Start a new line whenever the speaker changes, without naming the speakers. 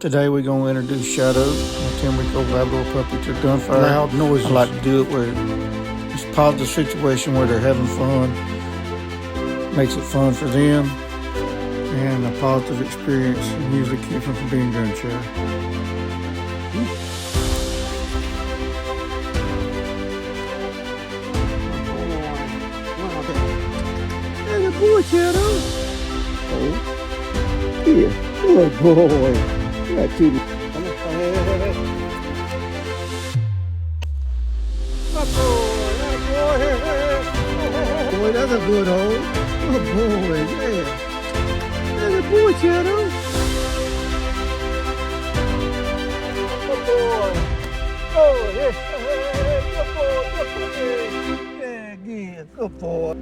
Today we're going to introduce Shadow, my 10-week-old Labrador puppy, to gunfire.
Loud noises.
I like to do it where it's a positive situation where they're having fun. Makes it fun for them and a positive experience, and usually keeps them from being gun shy.
There's a boy, Shadow. Oh, yeah, good boy. Got two. Come on, hey. Good boy, hey. Boy, that's a good hole. Good boy, yeah. There's a boy, Shadow. Good boy. Oh, yeah. Good boy, good boy. Yeah, good boy.